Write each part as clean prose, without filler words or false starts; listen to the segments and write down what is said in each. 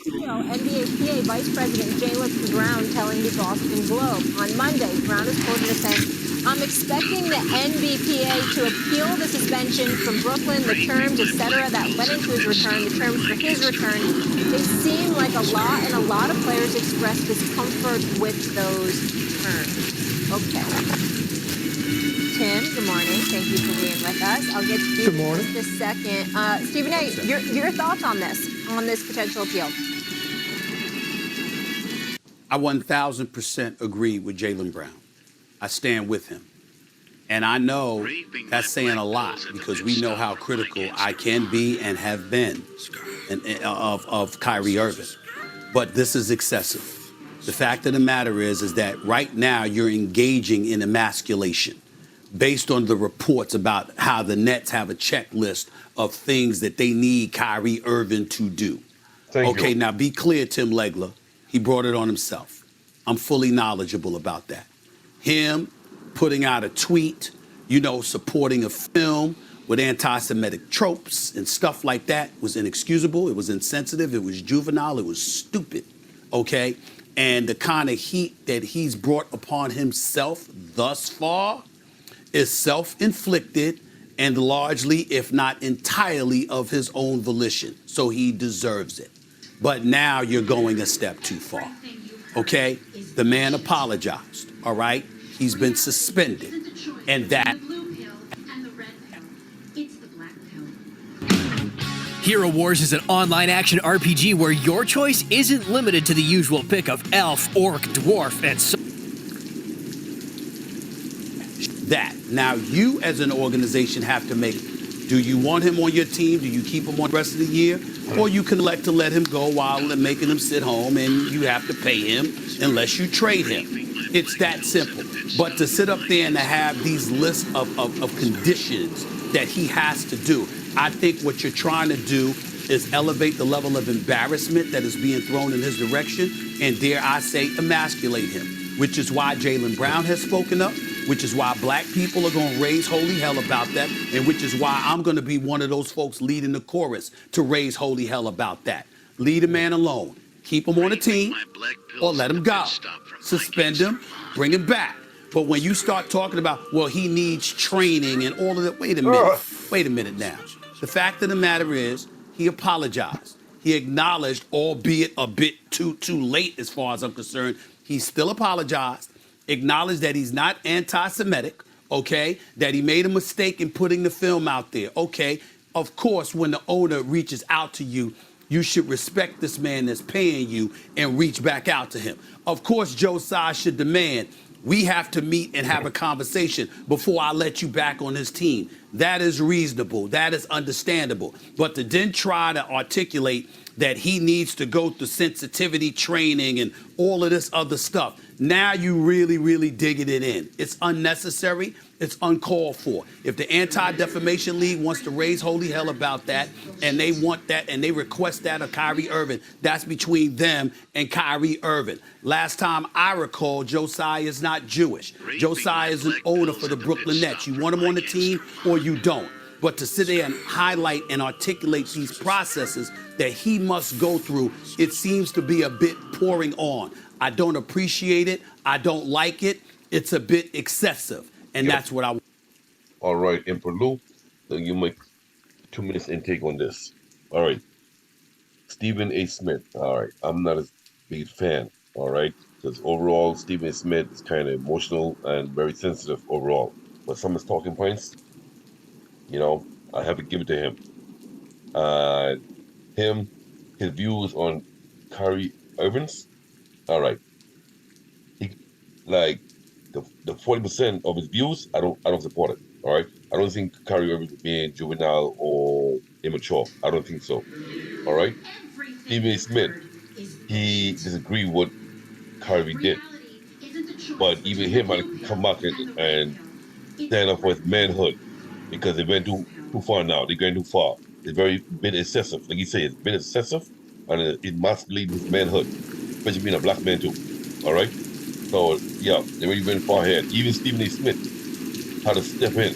NBA PA Vice President Jaylen Brown telling the Boston Globe on Monday. Brown is quoted as saying, "I'm expecting the NBPA to appeal the suspension from Brooklyn, the terms, etc., that led into his return, the terms for his return. They seem like a lot, and a lot of players express discomfort with those terms." Okay. Tim, good morning. Thank you for being with us. I'll get to you in just a second. Stephen A., your thoughts on this potential appeal? I 1,000% agree with Jaylen Brown. I stand with him. And I know that's saying a lot because we know how critical I can be and have been of Kyrie Irving. But this is excessive. The fact of the matter is that right now you're engaging in emasculation based on the reports about how the Nets have a checklist of things that they need Kyrie Irving to do. Okay, now be clear, Tim Legler. He brought it on himself. I'm fully knowledgeable about that. Him putting out a tweet, supporting a film with anti-Semitic tropes and stuff like that was inexcusable. It was insensitive. It was juvenile. It was stupid. Okay? And the kind of heat that he's brought upon himself thus far is self-inflicted and largely, if not entirely, of his own volition. So he deserves it. But now you're going a step too far. Okay? The man apologized. All right? He's been suspended. And that. Hero Wars is an online action RPG where your choice isn't limited to the usual pick of elf, orc, dwarf, and so. That. Now, you as an organization have to make, do you want him on your team? Do you keep him on the rest of the year? Or you can elect to let him go while making him sit home and you have to pay him unless you trade him. It's that simple. But to sit up there and to have these lists of conditions that he has to do, I think what you're trying to do is elevate the level of embarrassment that is being thrown in his direction and, dare I say, emasculate him, which is why Jaylen Brown has spoken up, which is why black people are going to raise holy hell about that, and which is why I'm going to be one of those folks leading the chorus to raise holy hell about that. Leave a man alone. Keep him on the team or let him go. Suspend him, bring him back. But when you start talking about, well, he needs training and all of that, wait a minute now. The fact of the matter is he apologized. He acknowledged, albeit a bit too late as far as I'm concerned, he still apologized. Acknowledge that he's not anti-Semitic, okay, that he made a mistake in putting the film out there, okay. Of course, when the owner reaches out to you, you should respect this man that's paying you and reach back out to him. Of course, Josiah should demand, we have to meet and have a conversation before I let you back on his team. That is reasonable. That is understandable. But to then try to articulate that he needs to go through sensitivity training and all of this other stuff, now you really digging it in. It's unnecessary. It's uncalled for. If the Anti-Defamation League wants to raise holy hell about that, and they want that, and they request that of Kyrie Irving, that's between them and Kyrie Irving. Last time I recall, Josiah is not Jewish. Josiah is an owner for the Brooklyn Nets. You want him on the team or you don't. But to sit there and highlight and articulate these processes that he must go through, it seems to be a bit pouring on. I don't appreciate it. I don't like it. It's a bit excessive. And that's what I want. All right, Emperial, you make 2 minutes intake on this. All right. Stephen A. Smith. All right. I'm not a big fan. All right. Because overall, Stephen A. Smith is kind of emotional and very sensitive overall. But some of his talking points, I have to give it to him. His views on Kyrie Irving's, all right. The 40% of his views, I don't support it. All right. I don't think Kyrie Irving is being juvenile or immature. I don't think so. All right. Stephen A. Smith, he disagreed with what Kyrie did, but even him might come back and stand up for his manhood because they went too far now. They're going too far. It's very bit excessive. Like you say, it's been excessive, and it must lead his manhood, especially being a black man too. All right. So yeah, they really went far ahead. Even Stephen A. Smith had to step in,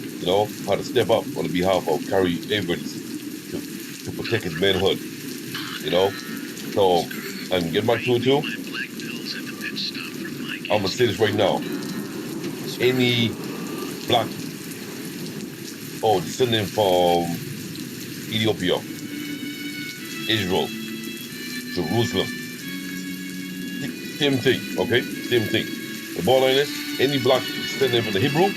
had to step up on the behalf of Kyrie Irving to protect his manhood. So and get back to it too. I'm gonna say this right now. Any black descendant from Ethiopia, Israel, Jerusalem, same thing, okay? Same thing. The bottom line is, any black descendant from the Hebrew,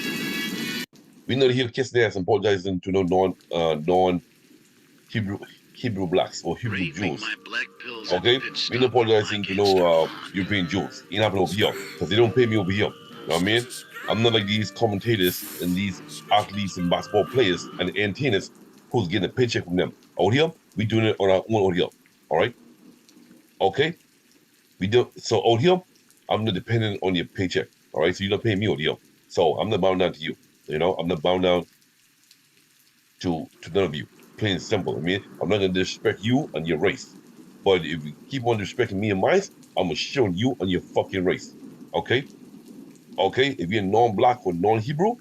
we know here kissing their ass and apologizing to no non-Hebrew blacks or Hebrew Jews. Okay? We not apologizing to no European Jews. Ain't happening over here because they don't pay me over here. You know what I mean? I'm not like these commentators and these athletes and basketball players and entertainers who's getting a paycheck from them. Out here, we doing it on our own out here. All right? Okay? We do so out here, I'm not dependent on your paycheck. All right? So you're not paying me out here. So I'm not bound down to you. You know, I'm not bound down to none of you. Plain and simple. I mean, I'm not gonna disrespect you and your race. But if you keep on disrespecting me and mine, I'm gonna show you and your fucking race. Okay? Okay? If you're non-black or non-Hebrew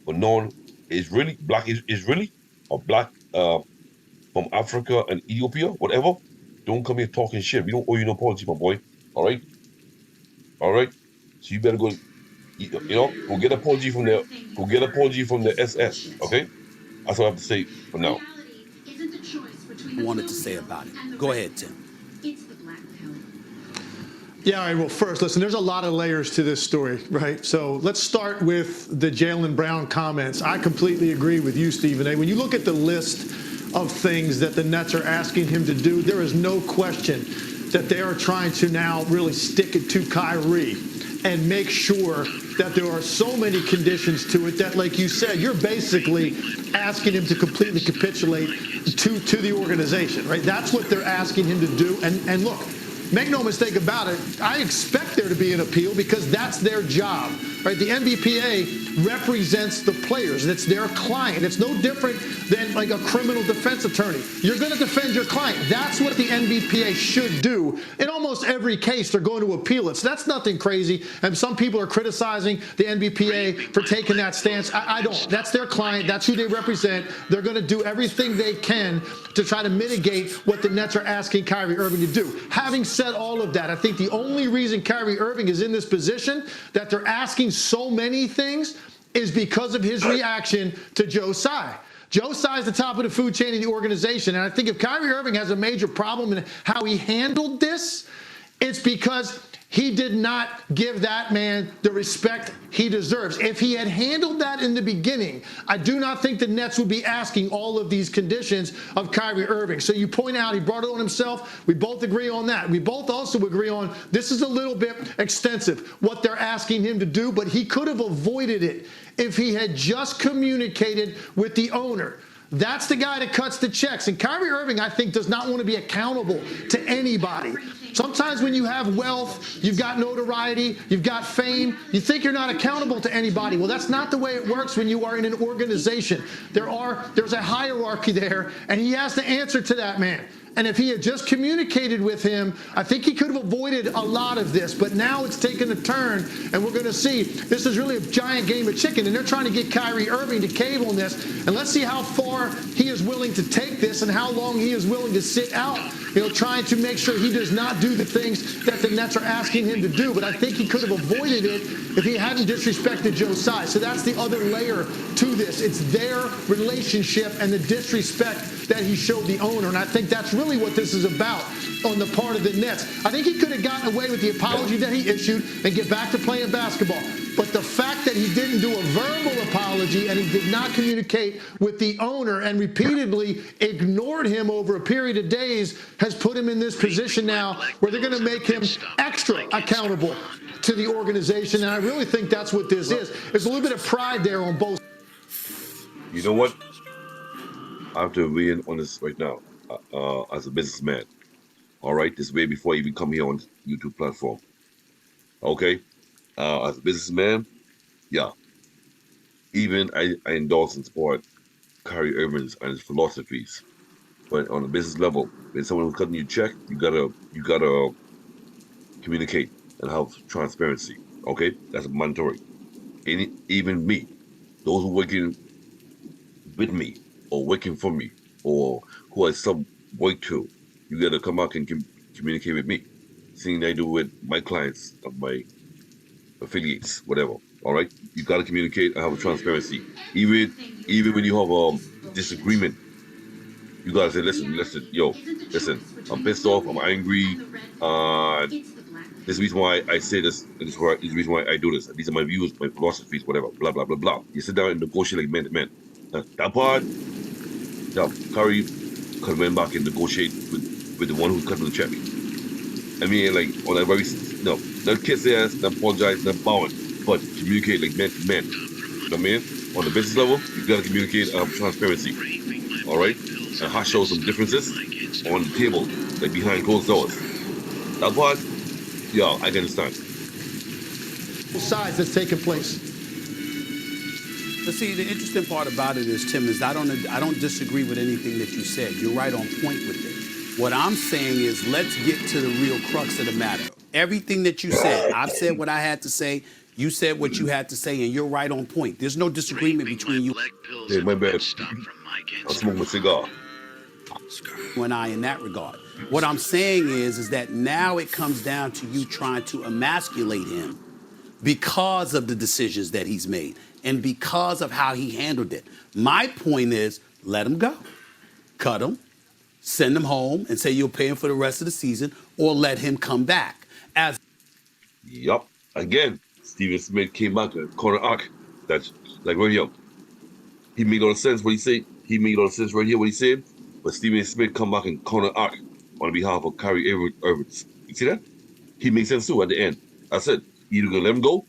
or non-Israeli, black Israeli or black from Africa and Ethiopia, whatever, don't come here talking shit. We don't owe you no apology, my boy. All right? All right? So you better go, go get an apology from the SS. Okay? That's what I have to say for now. I wanted to say about it. Go ahead, Tim. Yeah, all right, well, first, listen, there's a lot of layers to this story, right? So let's start with the Jaylen Brown comments. I completely agree with you, Stephen A. When you look at the list of things that the Nets are asking him to do, there is no question that they are trying to now really stick it to Kyrie and make sure that there are so many conditions to it that, like you said, you're basically asking him to completely capitulate to the organization, right? That's what they're asking him to do. And look, make no mistake about it, I expect there to be an appeal because that's their job, right? The NBPA represents the players. It's their client. It's no different than like a criminal defense attorney. You're going to defend your client. That's what the NBPA should do. In almost every case, they're going to appeal it. So that's nothing crazy. And some people are criticizing the NBPA for taking that stance. I don't. That's their client. That's who they represent. They're going to do everything they can to try to mitigate what the Nets are asking Kyrie Irving to do. Having said all of that, I think the only reason Kyrie Irving is in this position that they're asking so many things is because of his reaction to Joe Tsai. Joe Tsai is the top of the food chain in the organization, and I think if Kyrie Irving has a major problem in how he handled this, it's because he did not give that man the respect he deserves. If he had handled that in the beginning, I do not think the Nets would be asking all of these conditions of Kyrie Irving. So you point out he brought it on himself. We both agree on that. We both also agree on this is a little bit extensive, what they're asking him to do, but he could have avoided it if he had just communicated with the owner. That's the guy that cuts the checks. And Kyrie Irving, I think, does not want to be accountable to anybody. Sometimes when you have wealth, you've got notoriety, you've got fame, you think you're not accountable to anybody. Well, that's not the way it works when you are in an organization. There's a hierarchy there, and he has to answer to that man. And if he had just communicated with him, I think he could have avoided a lot of this. But now it's taken a turn, and we're going to see this is really a giant game of chicken. And they're trying to get Kyrie Irving to cave on this. And let's see how far he is willing to take this and how long he is willing to sit out, trying to make sure he does not do the things that the Nets are asking him to do. But I think he could have avoided it if he hadn't disrespected Joe Tsai. So that's the other layer to this. It's their relationship and the disrespect that he showed the owner. And I think that's really what this is about on the part of the Nets. I think he could have gotten away with the apology that he issued and get back to playing basketball. But the fact that he didn't do a verbal apology and he did not communicate with the owner and repeatedly ignored him over a period of days has put him in this position now where they're going to make him extra accountable to the organization. And I really think that's what this is. There's a little bit of pride there on both. You know what? I have to weigh in on this right now as a businessman. All right, this way before I even come here on YouTube platform. Okay, as a businessman, yeah. Even I endorse and support Kyrie Irving's and his philosophies, but on a business level, when someone who's cutting you a check, you gotta communicate and have transparency. Okay, that's mandatory. Even me, those who working with me or working for me or who I sub work to, you gotta come out and communicate with me. Same thing I do with my clients, my affiliates, whatever. All right, you got to communicate and have a transparency. Even when you have a disagreement, you gotta say, listen, yo, listen. I'm pissed off. I'm angry. This is the reason why I say this. This is the reason why I do this. These are my views, my philosophies, whatever. Blah blah blah blah. You sit down and negotiate like man to man. That part, yeah, Curry could went back and negotiate with the one who's cutting the check. I mean, like on a very no, not kiss their ass, not apologize, not bowing, but communicate like man to man. You know what I mean? On the business level, you gotta communicate transparency. All right, and hash out some differences on the table, like behind closed doors. That part, yeah, I can understand. Both sides that's taking place. But see, the interesting part about it is, Tim, is I don't disagree with anything that you said. You're right on point with it. What I'm saying is, let's get to the real crux of the matter. Everything that you said, I've said what I had to say. You said what you had to say, and you're right on point. There's no disagreement between you. Hey, my bad. I'm smoking a cigar. And I in that regard. What I'm saying is that now it comes down to you trying to emasculate him because of the decisions that he's made and because of how he handled it. My point is, let him go. Cut him, send him home, and say you'll pay him for the rest of the season, or let him come back. Yup. Again, Stephen Smith came back a corner arc. That's like right here. He made all the sense what he said. He made all the sense right here what he said. But Stephen Smith come back and corner arc on behalf of Kyrie Irving. You see that? He makes sense too at the end. I said, either gonna let him go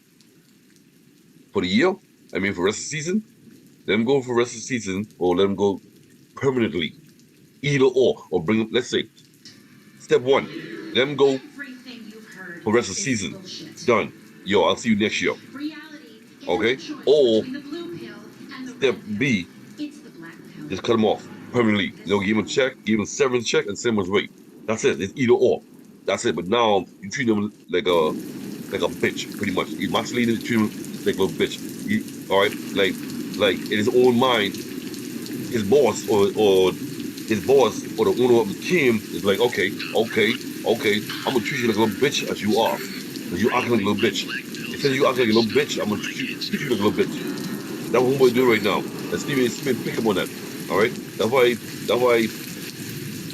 for the year, for the rest of the season, let him go for the rest of the season, or let him go permanently. Either or bring him, let's say, step one, let him go for the rest of the season. Done. Yo, I'll see you next year. Okay? Or step B, just cut him off permanently. Give him a check, give him a severance check, and send him his way. That's it. It's either or. That's it. But now you treat him like a bitch, pretty much. You masculine, treat him like a little bitch. All right, like in his own mind, his boss or the owner of the team is like, okay, I'm gonna treat you like a little bitch as you are, because you acting like a little bitch. Instead of you acting like a little bitch, I'm gonna treat you like a little bitch. That's what homeboy doing right now. And Stephen Smith pick him on that. All right, that's why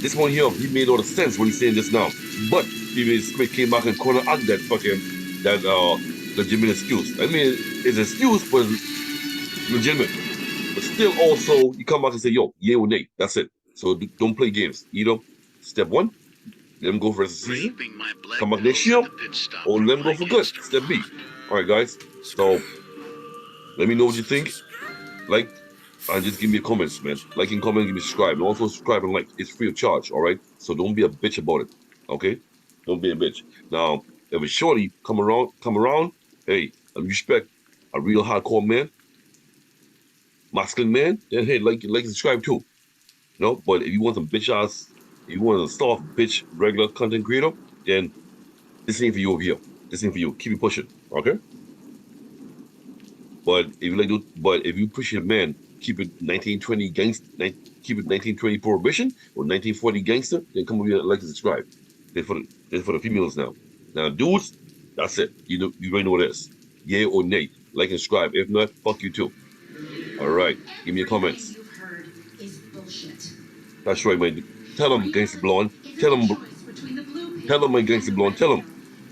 this one here, he made all the sense when he's saying this now. But Stephen Smith came back and corner out that legitimate excuse. It's an excuse, but it's legitimate. But still, also, you come back and say, yo, yay or nay. That's it. So don't play games. Either step one, let him go for the season. Come back next year, or let him go for good. Step B. All right, guys. So let me know what you think. Like, and just give me a comment, man. Like and comment, give me subscribe. And also subscribe and like. It's free of charge, all right? So don't be a bitch about it, okay? Don't be a bitch. Now, if a shorty come around, hey, I respect a real hardcore man, masculine man, then hey, like and subscribe too. But if you want some bitch ass, if you want a soft bitch regular content creator, then this ain't for you over here. This ain't for you. Keep it pushing, okay? But if you push your man, keep it 1920 gangster, keep it 1920 prohibition or 1940 gangster, then come over here and like and subscribe. They're for the females now. Now dudes, that's it. You already know what it is. Yay or nay. Like and subscribe. If not, fuck you too. All right. Give me your comments. That's right, man. Tell him, Gangsta Blonde. Tell him, my Gangsta Blonde. Tell him.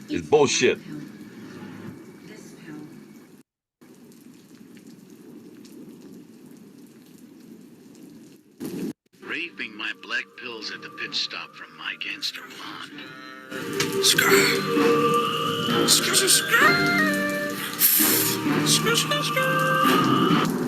It's bullshit. Raving my black pills at the pit stop from my gangster blonde. Skr.